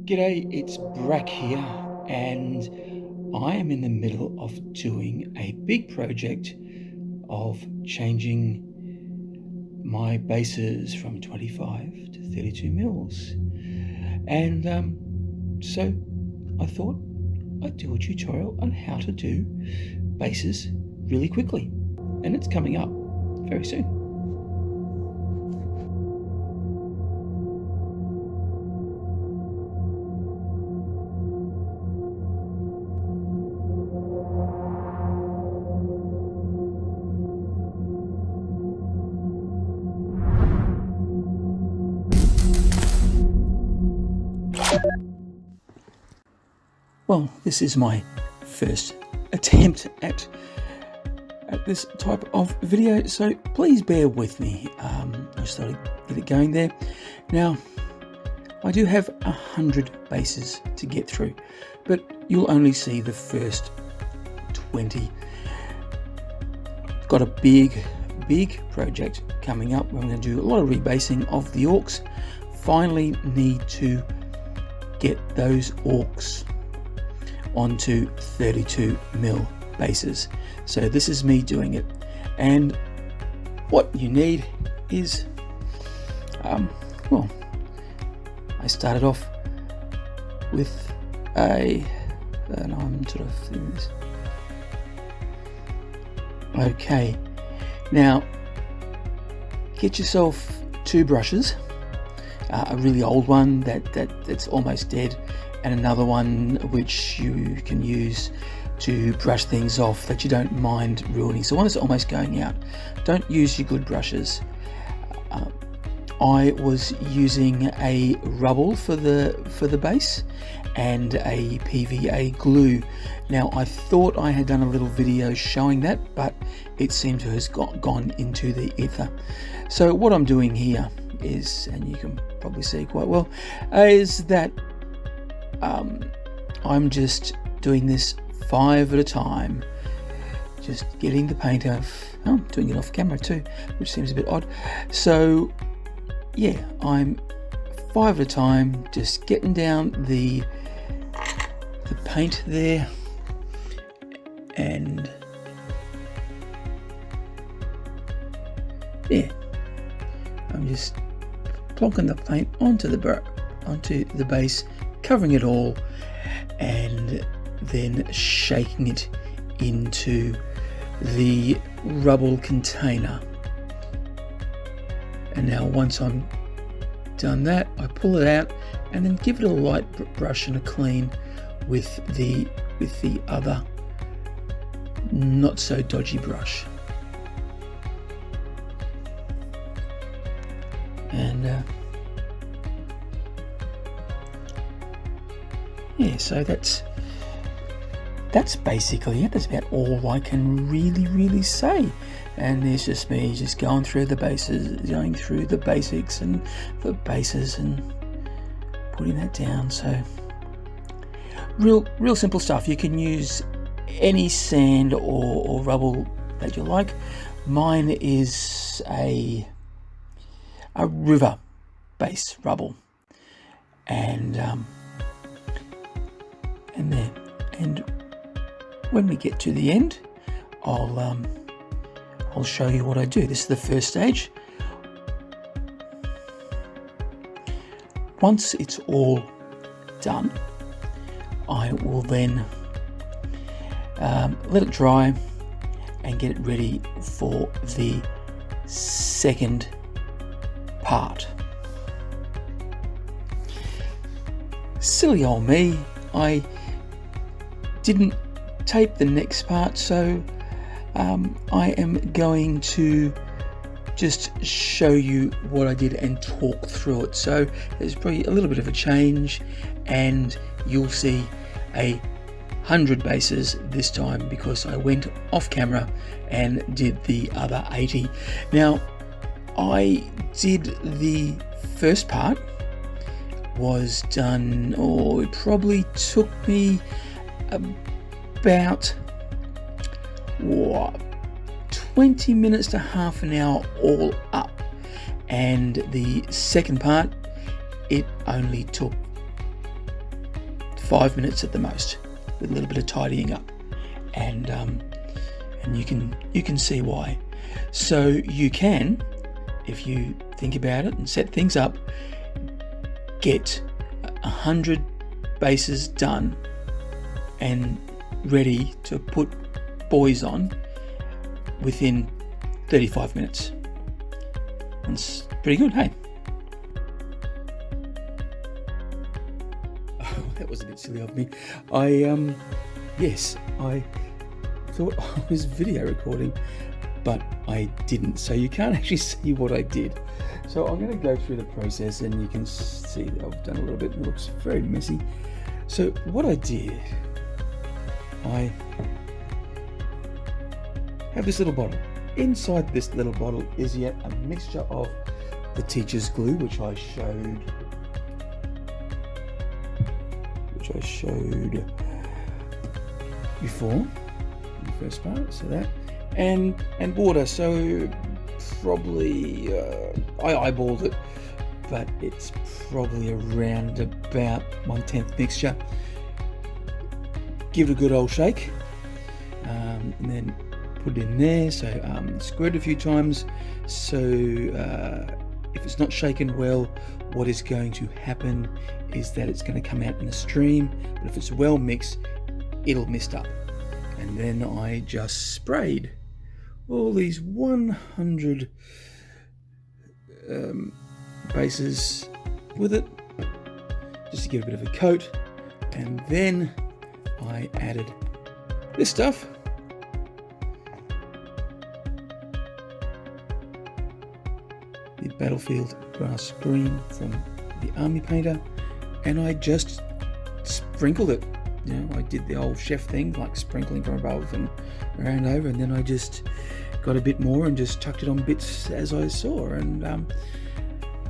G'day, it's Brak here, and I am in the middle of doing a big project of changing my bases from 25 to 32 mils. And so I thought I'd do a tutorial on how to do bases really quickly, and it's coming up very soon. Well, this is my first attempt at this type of video, so please bear with me. I just thought I'd get it going there. Now, I do have 100 bases to get through, but you'll only see the first 20. Got a big project coming up. We're going to do a lot of rebasing of the orks. Finally need to get those orks onto 32 mil bases. So this is me doing it, and what you need is well, I started off with and I'm sort of doing this. Okay, now get yourself 2 brushes, a really old one that's almost dead, and another one which you can use to brush things off that you don't mind ruining. So one is almost going out. Don't use your good brushes. I was using a rubble for the base and a PVA glue. Now I thought I had done a little video showing that, but it seemed to have gone into the ether. So what I'm doing here is, and you can probably see quite well, is that I'm just doing this 5 at a time, just getting the paint off. I'm doing it off camera too, which seems a bit odd. So yeah, I'm 5 at a time, just getting down the paint there, and yeah, I'm just plonking the paint onto the base, covering it all, and then shaking it into the rubble container. And now once I'm done that, I pull it out and then give it a light brush and a clean with the other not so dodgy brush. And yeah, so that's basically it. That's about all I can really say. And there's just me just going through the bases, going through the basics and the bases and putting that down. So real simple stuff. You can use any sand or rubble that you like. Mine is a river base rubble, and there. And when we get to the end, I'll show you what I do. This is the first stage. Once it's all done, I will then let it dry and get it ready for the second part. Silly old me, I didn't tape the next part, so I am going to just show you what I did and talk through it. So there's probably a little bit of a change, and you'll see 100 bases this time because I went off camera and did the other 80. Now I did the first part, was done, it probably took me about 20 minutes to half an hour all up, and the second part, it only took 5 minutes at the most, with a little bit of tidying up, and you can see why. So you can, if you think about it and set things up, get 100 bases done and ready to put buoys on within 35 minutes. That's pretty good, hey? Oh, that was a bit silly of me. I thought I was video recording, but I didn't, so you can't actually see what I did. So I'm going to go through the process, and you can see that I've done a little bit. It looks very messy. So what I did, I have this little bottle. Inside this little bottle is yet a mixture of the teacher's glue, which I showed before in the first part. So that and water. So probably I eyeballed it, but it's probably around about 1/10 mixture. Give it a good old shake, and then put it in there. So squirt it a few times. So if it's not shaken well, what is going to happen is that it's going to come out in a stream. But if it's well mixed, it'll mist up. And then I just sprayed all these 100 bases with it, just to give it a bit of a coat. And then I added this stuff. The battlefield grass green from the army painter, and I just sprinkled it. You know, I did the old chef thing, like sprinkling from above and around over, and then I just got a bit more and just tucked it on bits as I saw, and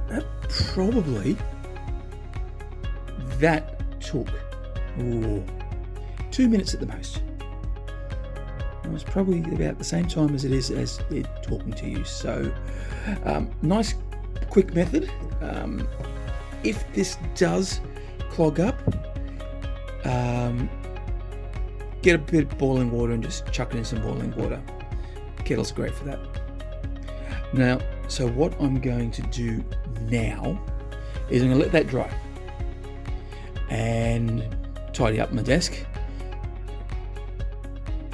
that took 2 minutes at the most. It was probably about the same time as it is as it talking to you. So nice quick method. If this does clog up, get a bit of boiling water and just chuck it in some boiling water. Kettle's great for that. Now, so what I'm going to do now is I'm going to let that dry and tidy up my desk.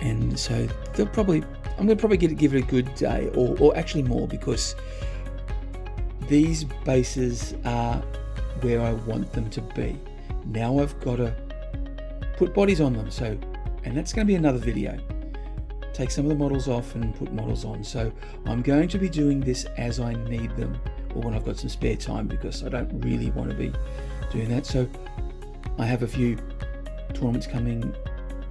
And so I'm going to probably give it a good day, or actually more, because these bases are where I want them to be. Now I've got to put bodies on them, and that's going to be another video. Take some of the models off and put models on. So I'm going to be doing this as I need them, or when I've got some spare time, because I don't really want to be doing that. So I have a few tournaments coming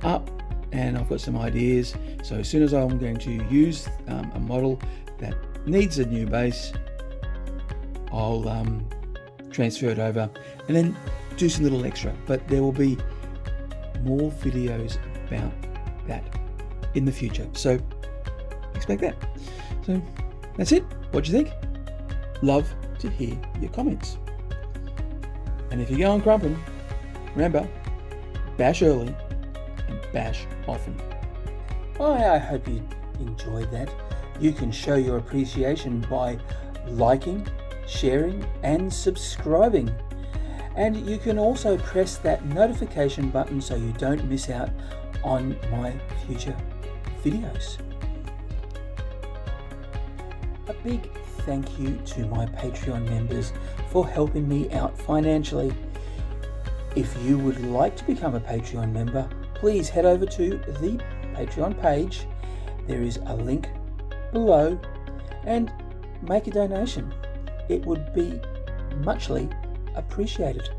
up, and I've got some ideas. So as soon as I'm going to use a model that needs a new base, I'll transfer it over and then do some little extra. But there will be more videos about that in the future, so expect that. So that's it. What do you think? Love to hear your comments. And if you're going crumping, remember, bash early and bash often. I hope you enjoyed that. You can show your appreciation by liking, sharing and subscribing. And you can also press that notification button so you don't miss out on my future videos. A big thank you to my Patreon members for helping me out financially. If you would like to become a Patreon member, please head over to the Patreon page. There is a link below, and make a donation. It would be muchly appreciated.